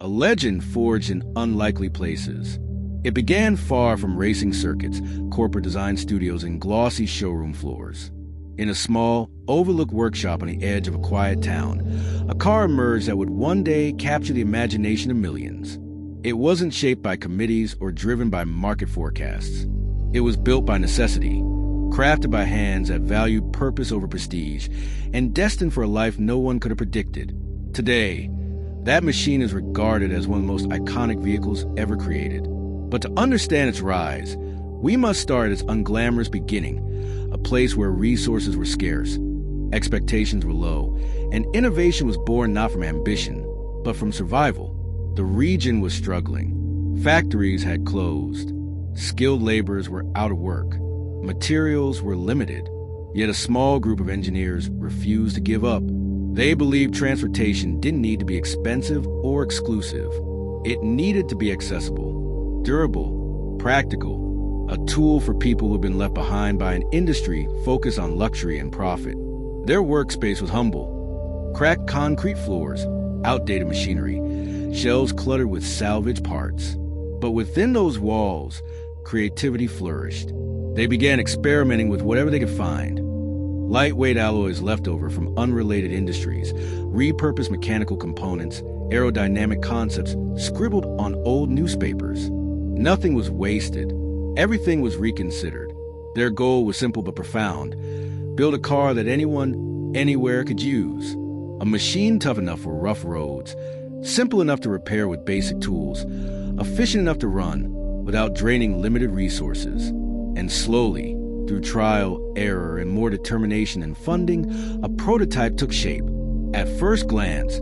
a legend forged in unlikely places. It began far from racing circuits, corporate design studios, and glossy showroom floors. In a small, overlooked workshop on the edge of a quiet town, a car emerged that would one day capture the imagination of millions. It wasn't shaped by committees or driven by market forecasts. It was built by necessity, crafted by hands that valued purpose over prestige, and destined for a life no one could have predicted. Today, that machine is regarded as one of the most iconic vehicles ever created. But to understand its rise, we must start at its unglamorous beginning, a place where resources were scarce, expectations were low, and innovation was born not from ambition, but from survival. The region was struggling. Factories had closed. Skilled laborers were out of work. Materials were limited. Yet a small group of engineers refused to give up. They believed transportation didn't need to be expensive or exclusive. It needed to be accessible, durable, practical, a tool for people who've been left behind by an industry focused on luxury and profit. Their workspace was humble. Cracked concrete floors, outdated machinery, shelves cluttered with salvage parts. But within those walls, creativity flourished. They began experimenting with whatever they could find. Lightweight alloys left over from unrelated industries, repurposed mechanical components, aerodynamic concepts scribbled on old newspapers. Nothing was wasted. Everything was reconsidered. Their goal was simple but profound. Build a car that anyone, anywhere could use. A machine tough enough for rough roads, simple enough to repair with basic tools, efficient enough to run without draining limited resources. And slowly, through trial, error, and more determination and funding, a prototype took shape. At first glance,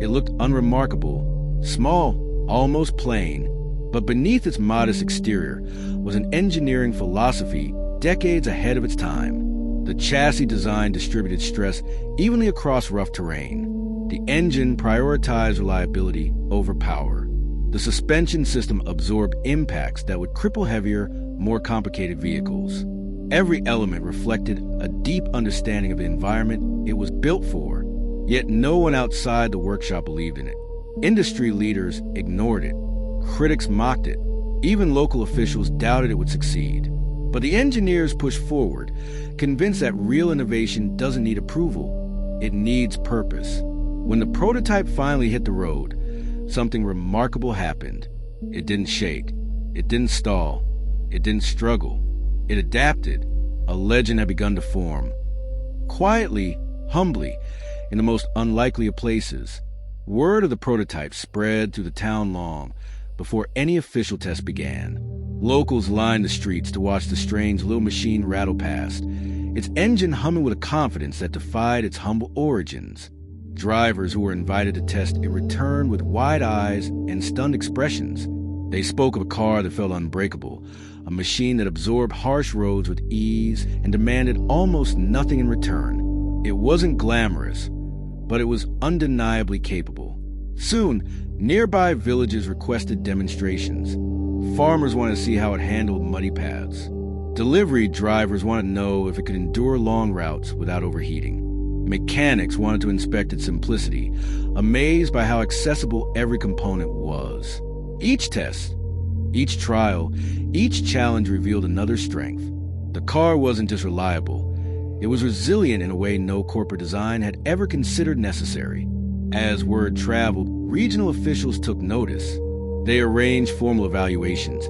it looked unremarkable, small, almost plain, but beneath its modest exterior was an engineering philosophy decades ahead of its time. The chassis design distributed stress evenly across rough terrain. The engine prioritized reliability over power. The suspension system absorbed impacts that would cripple heavier, more complicated vehicles. Every element reflected a deep understanding of the environment it was built for, yet no one outside the workshop believed in it. Industry leaders ignored it. Critics mocked it. Even local officials doubted it would succeed. But the engineers pushed forward, convinced that real innovation doesn't need approval. It needs purpose. When the prototype finally hit the road, something remarkable happened. It didn't shake. It didn't stall. It didn't struggle. It adapted. A legend had begun to form. Quietly, humbly, in the most unlikely of places, word of the prototype spread through the town long before any official test began. Locals lined the streets to watch the strange little machine rattle past, its engine humming with a confidence that defied its humble origins. Drivers who were invited to test it returned with wide eyes and stunned expressions. They spoke of a car that felt unbreakable, a machine that absorbed harsh roads with ease and demanded almost nothing in return. It wasn't glamorous, but it was undeniably capable. Soon, nearby villages requested demonstrations. Farmers wanted to see how it handled muddy paths. Delivery drivers wanted to know if it could endure long routes without overheating. Mechanics wanted to inspect its simplicity, amazed by how accessible every component was. Each test, each trial, each challenge revealed another strength. The car wasn't just reliable. It was resilient in a way no corporate design had ever considered necessary. As word traveled, regional officials took notice. They arranged formal evaluations,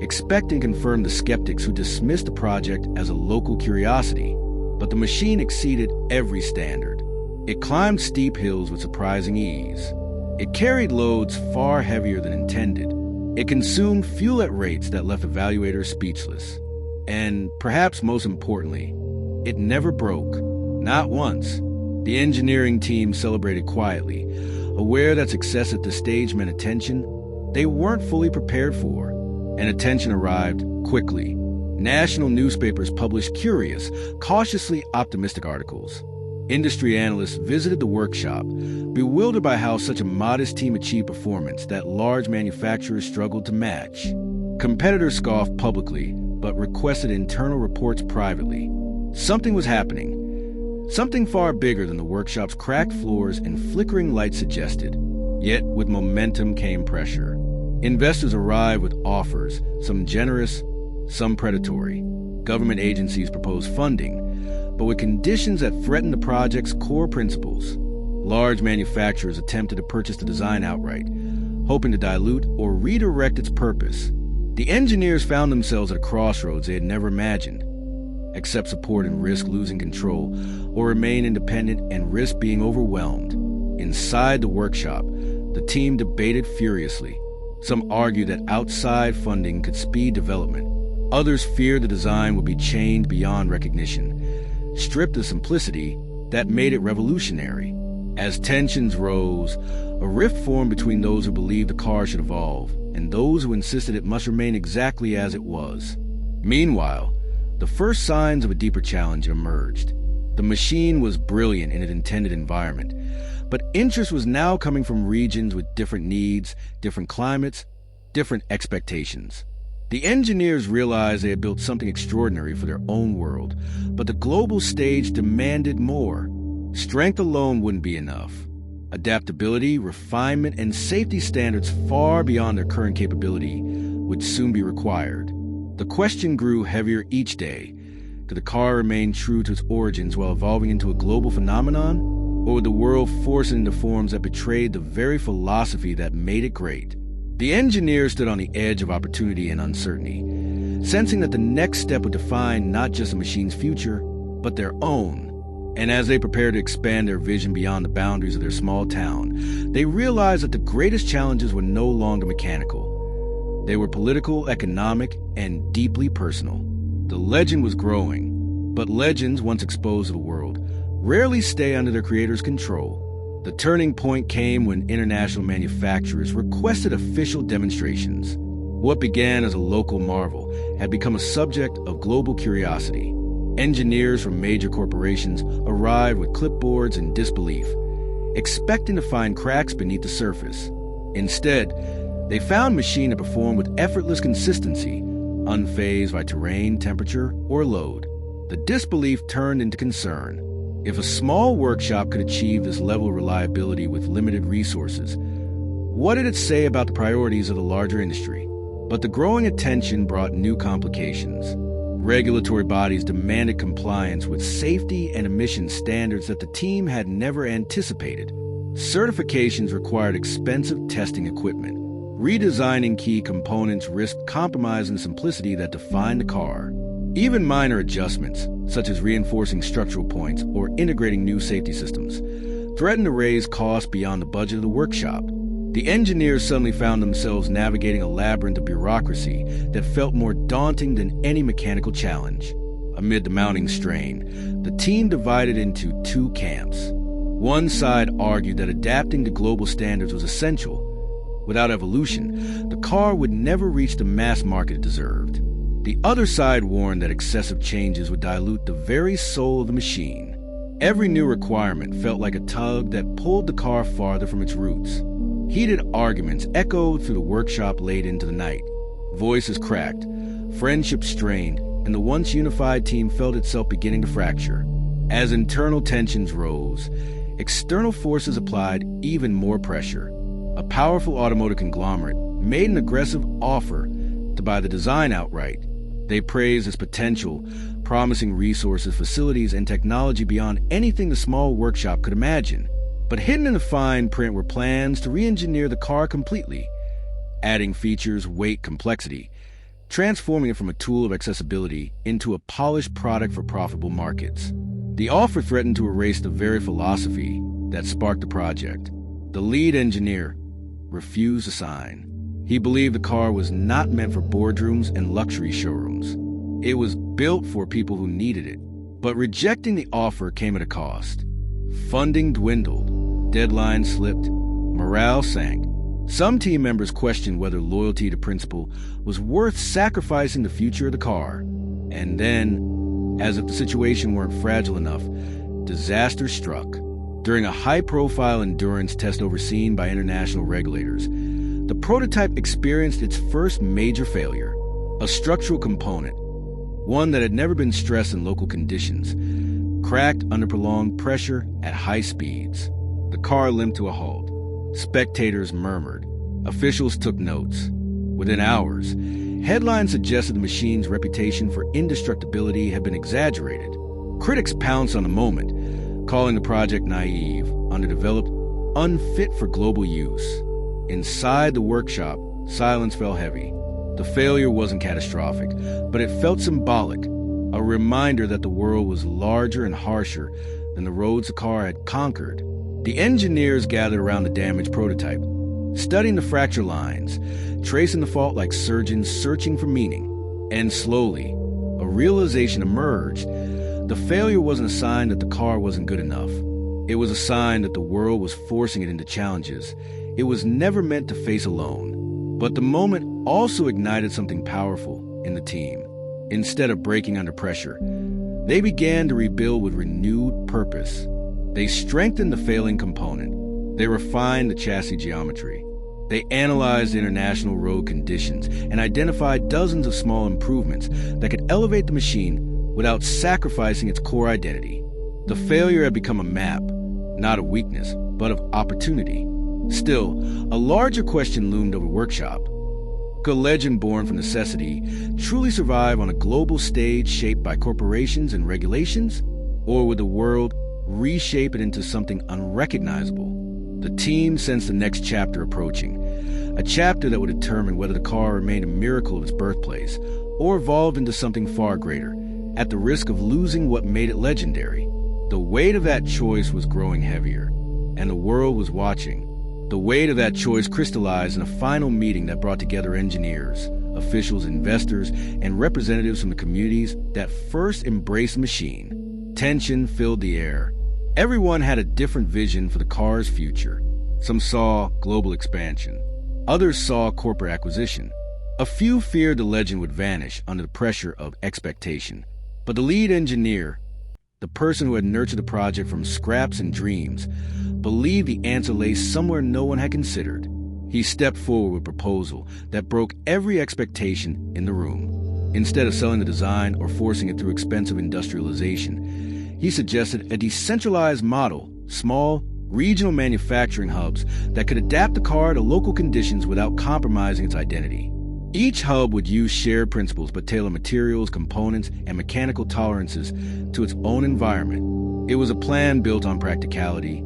expect and confirm the skeptics who dismissed the project as a local curiosity. But the machine exceeded every standard. It climbed steep hills with surprising ease. It carried loads far heavier than intended. It consumed fuel at rates that left evaluators speechless. And perhaps most importantly, it never broke. Not once. The engineering team celebrated quietly, aware that success at the stage meant attention they weren't fully prepared for. And attention arrived quickly. National newspapers published curious, cautiously optimistic articles. Industry analysts visited the workshop, bewildered by how such a modest team achieved performance that large manufacturers struggled to match. Competitors scoffed publicly, but requested internal reports privately. Something was happening. Something far bigger than the workshop's cracked floors and flickering lights suggested. Yet, with momentum came pressure. Investors arrived with offers, some generous, some predatory. Government agencies proposed funding, but with conditions that threatened the project's core principles. Large manufacturers attempted to purchase the design outright, hoping to dilute or redirect its purpose. The engineers found themselves at a crossroads they had never imagined. Accept support and risk losing control, or remain independent and risk being overwhelmed. Inside the workshop, the team debated furiously. Some argued that outside funding could speed development. Others feared the design would be chained beyond recognition, stripped of simplicity that made it revolutionary. As tensions rose, a rift formed between those who believed the car should evolve and those who insisted it must remain exactly as it was. Meanwhile, the first signs of a deeper challenge emerged. The machine was brilliant in its intended environment, but interest was now coming from regions with different needs, different climates, different expectations. The engineers realized they had built something extraordinary for their own world, but the global stage demanded more. Strength alone wouldn't be enough. Adaptability, refinement, and safety standards far beyond their current capability would soon be required. The question grew heavier each day. Could the car remain true to its origins while evolving into a global phenomenon? Or would the world force it into forms that betrayed the very philosophy that made it great? The engineers stood on the edge of opportunity and uncertainty, sensing that the next step would define not just the machine's future, but their own. And as they prepared to expand their vision beyond the boundaries of their small town, they realized that the greatest challenges were no longer mechanical. They were political, economic, and deeply personal. The legend was growing, but legends, once exposed to the world, rarely stay under their creator's control. The turning point came when international manufacturers requested official demonstrations. What began as a local marvel had become a subject of global curiosity. Engineers from major corporations arrived with clipboards and disbelief, expecting to find cracks beneath the surface. Instead, they found machine that performed with effortless consistency, unfazed by terrain, temperature, or load. The disbelief turned into concern. If a small workshop could achieve this level of reliability with limited resources, what did it say about the priorities of the larger industry? But the growing attention brought new complications. Regulatory bodies demanded compliance with safety and emission standards that the team had never anticipated. Certifications required expensive testing equipment. Redesigning key components risked compromising the simplicity that defined the car. Even minor adjustments, such as reinforcing structural points or integrating new safety systems, threatened to raise costs beyond the budget of the workshop. The engineers suddenly found themselves navigating a labyrinth of bureaucracy that felt more daunting than any mechanical challenge. Amid the mounting strain, the team divided into two camps. One side argued that adapting to global standards was essential. Without evolution, the car would never reach the mass market it deserved. The other side warned that excessive changes would dilute the very soul of the machine. Every new requirement felt like a tug that pulled the car farther from its roots. Heated arguments echoed through the workshop late into the night. Voices cracked, friendships strained, and the once unified team felt itself beginning to fracture. As internal tensions rose, external forces applied even more pressure. A powerful automotive conglomerate made an aggressive offer to buy the design outright. They praised its potential, promising resources, facilities, and technology beyond anything the small workshop could imagine. But hidden in the fine print were plans to re-engineer the car completely, adding features, weight, complexity, transforming it from a tool of accessibility into a polished product for profitable markets. The offer threatened to erase the very philosophy that sparked the project. The lead engineer refused to sign. He believed the car was not meant for boardrooms and luxury showrooms. It was built for people who needed it. But rejecting the offer came at a cost. Funding dwindled, deadlines slipped, morale sank. Some team members questioned whether loyalty to principle was worth sacrificing the future of the car. And then, as if the situation weren't fragile enough, disaster struck. During a high-profile endurance test overseen by international regulators, the prototype experienced its first major failure, a structural component, one that had never been stressed in local conditions, cracked under prolonged pressure at high speeds. The car limped to a halt. Spectators murmured. Officials took notes. Within hours, headlines suggested the machine's reputation for indestructibility had been exaggerated. Critics pounced on the moment, calling the project naive, underdeveloped, unfit for global use. Inside the workshop, silence fell heavy. The failure wasn't catastrophic, but it felt symbolic, a reminder that the world was larger and harsher than the roads the car had conquered. The engineers gathered around the damaged prototype, studying the fracture lines, tracing the fault like surgeons searching for meaning. And slowly, a realization emerged. The failure wasn't a sign that the car wasn't good enough. It was a sign that the world was forcing it into challenges it was never meant to face alone. But the moment also ignited something powerful in the team. Instead of breaking under pressure, they began to rebuild with renewed purpose. They strengthened the failing component. They refined the chassis geometry. They analyzed international road conditions and identified dozens of small improvements that could elevate the machine without sacrificing its core identity. The failure had become a map, not of weakness, but of opportunity. Still, a larger question loomed over the workshop. Could a legend born from necessity truly survive on a global stage shaped by corporations and regulations? Or would the world reshape it into something unrecognizable? The team sensed the next chapter approaching, a chapter that would determine whether the car remained a miracle of its birthplace or evolved into something far greater, at the risk of losing what made it legendary. The weight of that choice was growing heavier, and the world was watching. The weight of that choice crystallized in a final meeting that brought together engineers, officials, investors, and representatives from the communities that first embraced the machine. Tension filled the air. Everyone had a different vision for the car's future. Some saw global expansion. Others saw corporate acquisition. A few feared the legend would vanish under the pressure of expectation. But the lead engineer, the person who had nurtured the project from scraps and dreams, believed the answer lay somewhere no one had considered. He stepped forward with a proposal that broke every expectation in the room. Instead of selling the design or forcing it through expensive industrialization, he suggested a decentralized model, small, regional manufacturing hubs that could adapt the car to local conditions without compromising its identity. Each hub would use shared principles but tailor materials, components, and mechanical tolerances to its own environment. It was a plan built on practicality,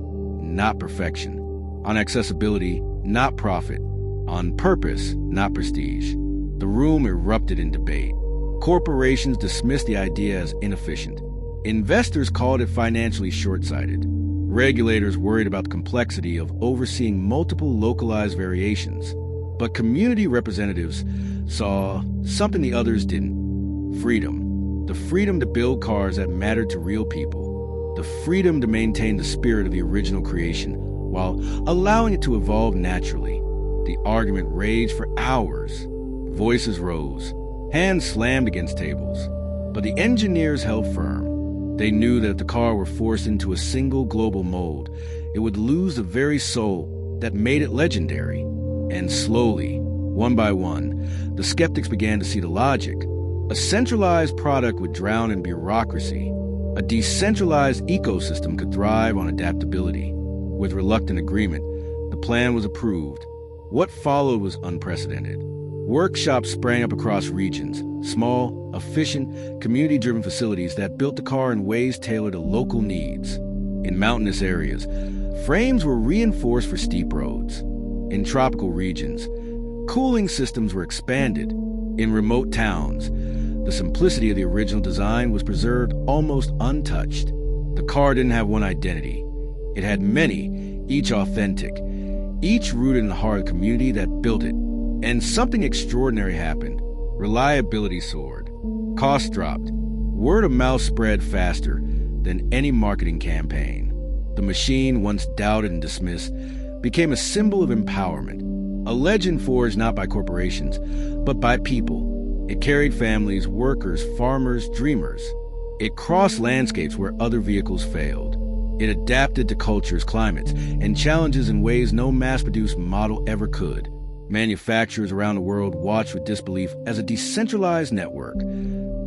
not perfection, on accessibility, not profit, on purpose, not prestige. The room erupted in debate. Corporations dismissed the idea as inefficient. Investors called it financially short-sighted. Regulators worried about the complexity of overseeing multiple localized variations. But community representatives saw something the others didn't. Freedom. The freedom to build cars that mattered to real people. The freedom to maintain the spirit of the original creation while allowing it to evolve naturally. The argument raged for hours. Voices rose. Hands slammed against tables. But the engineers held firm. They knew that if the car were forced into a single global mold, it would lose the very soul that made it legendary. And slowly, one by one, the skeptics began to see the logic. A centralized product would drown in bureaucracy. A decentralized ecosystem could thrive on adaptability. With reluctant agreement, the plan was approved. What followed was unprecedented. Workshops sprang up across regions, small, efficient, community-driven facilities that built the car in ways tailored to local needs. In mountainous areas, frames were reinforced for steep roads. In tropical regions, cooling systems were expanded. In remote towns, the simplicity of the original design was preserved almost untouched. The car didn't have one identity. It had many, each authentic, each rooted in the heart of the community that built it. And something extraordinary happened. Reliability soared. Costs dropped. Word of mouth spread faster than any marketing campaign. The machine, once doubted and dismissed, became a symbol of empowerment, a legend forged not by corporations, but by people. It carried families, workers, farmers, dreamers. It crossed landscapes where other vehicles failed. It adapted to cultures, climates, and challenges in ways no mass-produced model ever could. Manufacturers around the world watched with disbelief as a decentralized network,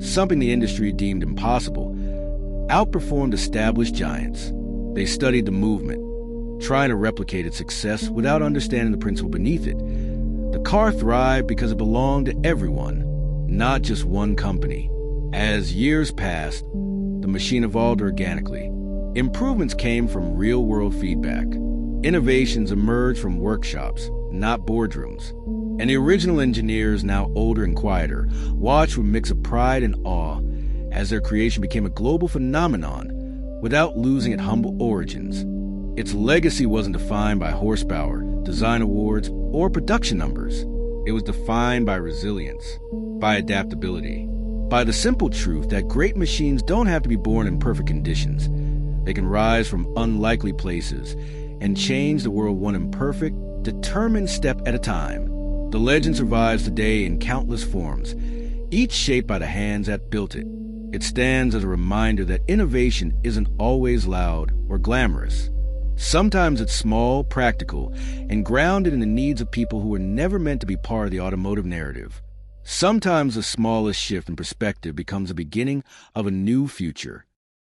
something the industry deemed impossible, outperformed established giants. They studied the movement, trying to replicate its success without understanding the principle beneath it. The car thrived because it belonged to everyone, not just one company. As years passed, the machine evolved organically. Improvements came from real-world feedback. Innovations emerged from workshops, not boardrooms. And the original engineers, now older and quieter, watched with a mix of pride and awe as their creation became a global phenomenon without losing its humble origins. Its legacy wasn't defined by horsepower, design awards, or production numbers. It was defined by resilience, by adaptability, by the simple truth that great machines don't have to be born in perfect conditions. They can rise from unlikely places and change the world one imperfect, determined step at a time. The legend survives today in countless forms, each shaped by the hands that built it. It stands as a reminder that innovation isn't always loud or glamorous. Sometimes it's small, practical, and grounded in the needs of people who were never meant to be part of the automotive narrative. Sometimes the smallest shift in perspective becomes the beginning of a new future.